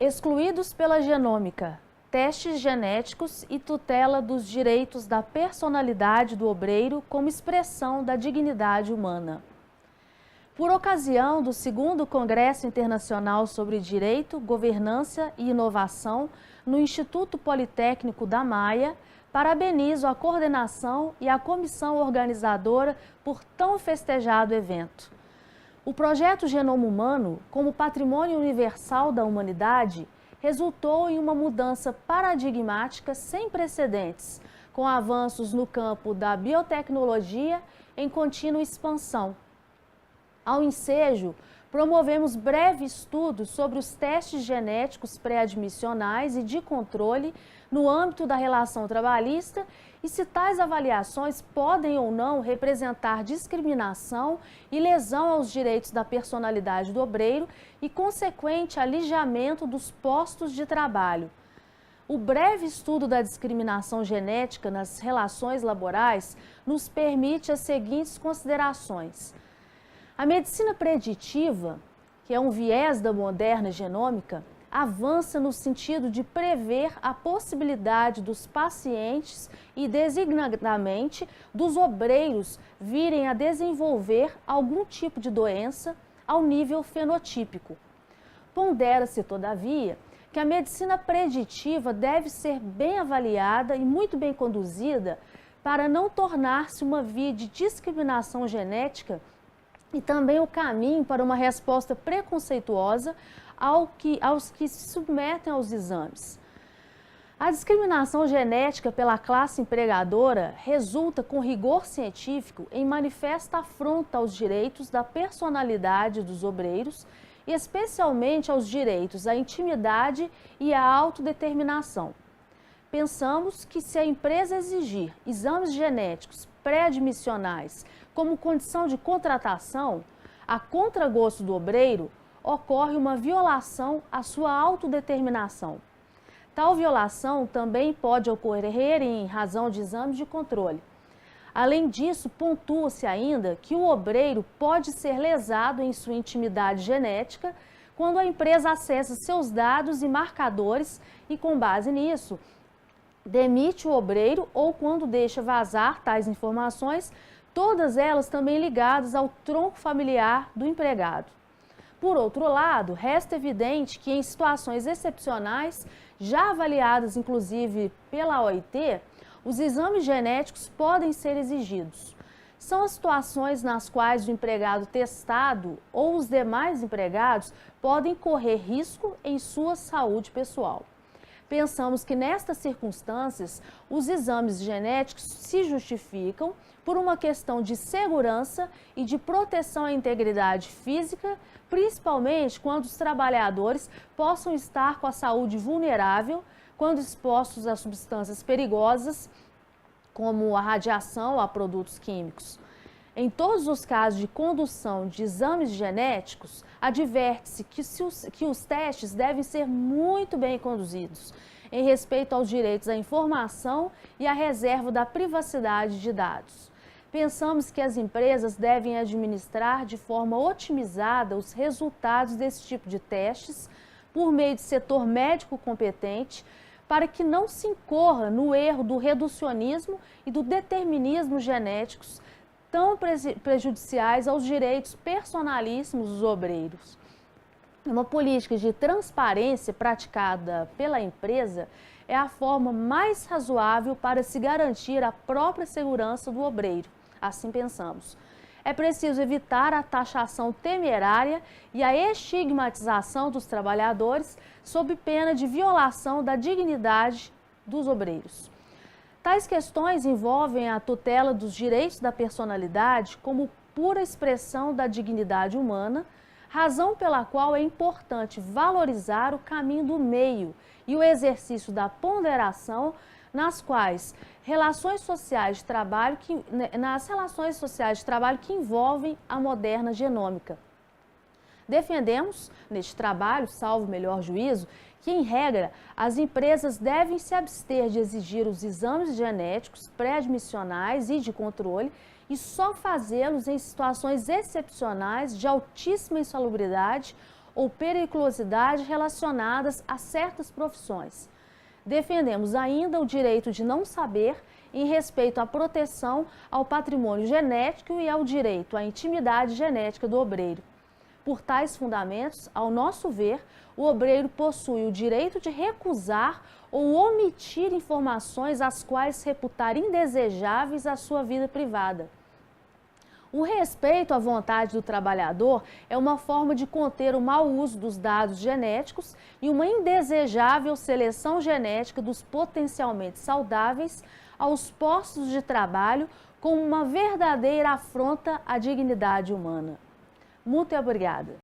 Excluídos pela genômica, testes genéticos e tutela dos direitos da personalidade do obreiro como expressão da dignidade humana. Por ocasião do 2º Congresso Internacional sobre Direito, Governança e Inovação no Instituto Politécnico da Maia, parabenizo a coordenação e a comissão organizadora por tão festejado evento. O projeto Genoma Humano, como patrimônio universal da humanidade, resultou em uma mudança paradigmática sem precedentes, com avanços no campo da biotecnologia em contínua expansão. Ao ensejo, promovemos breve estudo sobre os testes genéticos pré-admissionais e de controle no âmbito da relação trabalhista e se tais avaliações podem ou não representar discriminação e lesão aos direitos da personalidade do obreiro e consequente alijamento dos postos de trabalho. O breve estudo da discriminação genética nas relações laborais nos permite as seguintes considerações. A medicina preditiva, que é um viés da moderna genômica, avança no sentido de prever a possibilidade dos pacientes e, designadamente, dos obreiros virem a desenvolver algum tipo de doença ao nível fenotípico. Pondera-se, todavia, que a medicina preditiva deve ser bem avaliada e muito bem conduzida para não tornar-se uma via de discriminação genética e também o caminho para uma resposta preconceituosa aos que se submetem aos exames. A discriminação genética pela classe empregadora resulta, com rigor científico, em manifesta afronta aos direitos da personalidade dos obreiros, e especialmente aos direitos à intimidade e à autodeterminação. Pensamos que se a empresa exigir exames genéticos pré-admissionais como condição de contratação, a contragosto do obreiro, ocorre uma violação à sua autodeterminação. Tal violação também pode ocorrer em razão de exames de controle. Além disso, pontua-se ainda que o obreiro pode ser lesado em sua intimidade genética quando a empresa acessa seus dados e marcadores e, com base nisso, demite o obreiro ou quando deixa vazar tais informações, todas elas também ligadas ao tronco familiar do empregado. Por outro lado, resta evidente que em situações excepcionais, já avaliadas inclusive pela OIT, os exames genéticos podem ser exigidos. São as situações nas quais o empregado testado ou os demais empregados podem correr risco em sua saúde pessoal. Pensamos que nestas circunstâncias, os exames genéticos se justificam por uma questão de segurança e de proteção à integridade física, principalmente quando os trabalhadores possam estar com a saúde vulnerável, quando expostos a substâncias perigosas, como a radiação a produtos químicos. Em todos os casos de condução de exames genéticos, adverte-se que os testes devem ser muito bem conduzidos, em respeito aos direitos à informação e à reserva da privacidade de dados. Pensamos que as empresas devem administrar de forma otimizada os resultados desse tipo de testes, por meio de setor médico competente, para que não se incorra no erro do reducionismo e do determinismo genéticos, tão prejudiciais aos direitos personalíssimos dos obreiros. Uma política de transparência praticada pela empresa é a forma mais razoável para se garantir a própria segurança do obreiro, assim pensamos. É preciso evitar a taxação temerária e a estigmatização dos trabalhadores sob pena de violação da dignidade dos obreiros. Tais questões envolvem a tutela dos direitos da personalidade como pura expressão da dignidade humana, razão pela qual é importante valorizar o caminho do meio e o exercício da ponderação nas relações sociais de trabalho que envolvem a moderna genômica. Defendemos, neste trabalho, salvo melhor juízo, que, em regra, as empresas devem se abster de exigir os exames genéticos pré-admissionais e de controle e só fazê-los em situações excepcionais de altíssima insalubridade ou periculosidade relacionadas a certas profissões. Defendemos ainda o direito de não saber em respeito à proteção ao patrimônio genético e ao direito à intimidade genética do obreiro. Por tais fundamentos, ao nosso ver, o obreiro possui o direito de recusar ou omitir informações as quais reputar indesejáveis à sua vida privada. O respeito à vontade do trabalhador é uma forma de conter o mau uso dos dados genéticos e uma indesejável seleção genética dos potencialmente saudáveis aos postos de trabalho, como uma verdadeira afronta à dignidade humana. Muito obrigada.